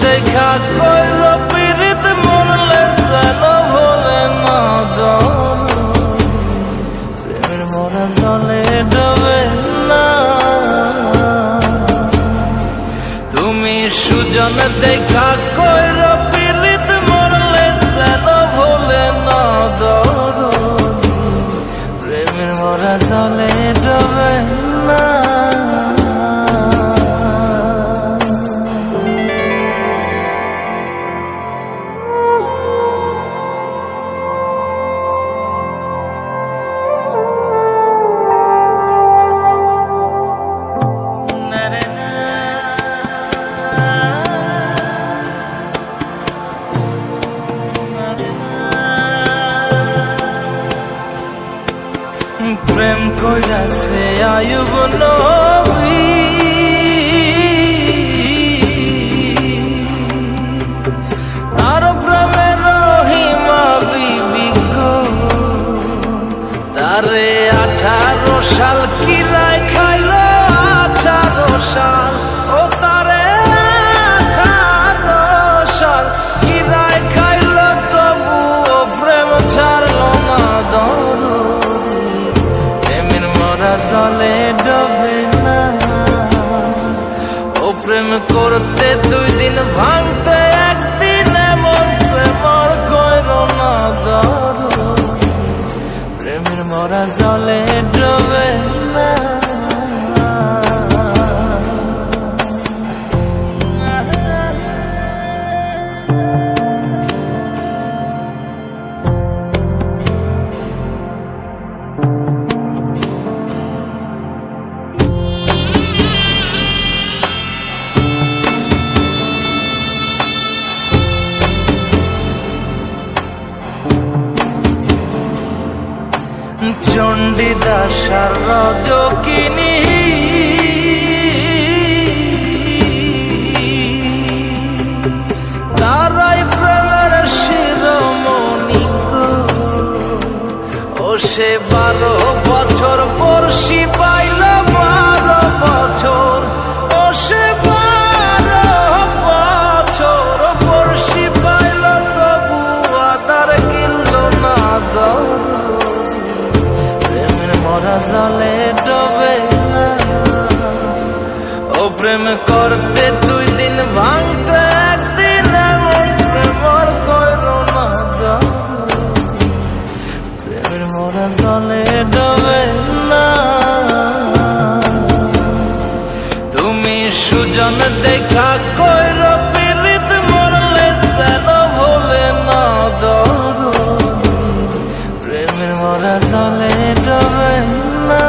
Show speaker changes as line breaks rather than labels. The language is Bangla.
দেখা কইল পীড়িত মরলে যেন ভোলে না দরদ, প্রেমের মরা জলে ডোবে না। তুমি সুজন দেখা কইল পীড়িত মরলে যেন ভোলে না দরদ, প্রেমের মরা জলে ডোবে না। প্রেম কইরাছে আয়ুব নবী, তার প্রেমে রহিমা বিবি গো, তারে 18 সাল কিরায় খাইল 18 সাল, ও তারে 18 সাল কিরায় খাইল, তবু ও প্রেম ছাড়ল না দরদ, জলে ডোবে না। ও প্রেম করতে 2 দিন ভাঙতে 1 দিন, এমন প্রেমর কইর না দরদ, প্রেমের মরা জলে ডোবে না। চণ্ডীদাস আর রজকিনী তারাই প্রেমের শিরোমণি গো, ও সে 12 বছর বর্ষি পাইল 12 বছর, ও সে 12 বছর বর্ষি পাইল, তবু আদার কিনল না দরদ, মরা জলে ডোবে না। ও প্রেম করতে 2 দিন ভাঙতে 1 দিন, এমন প্রেমর কইর না দরদ, প্রেমের মরা জলে ডোবে না। তুমি সুজন দেখা কইর পীড়িত মরলে যেন ভোলে না দরদ, প্রেমের মরা জলে ডোবে না।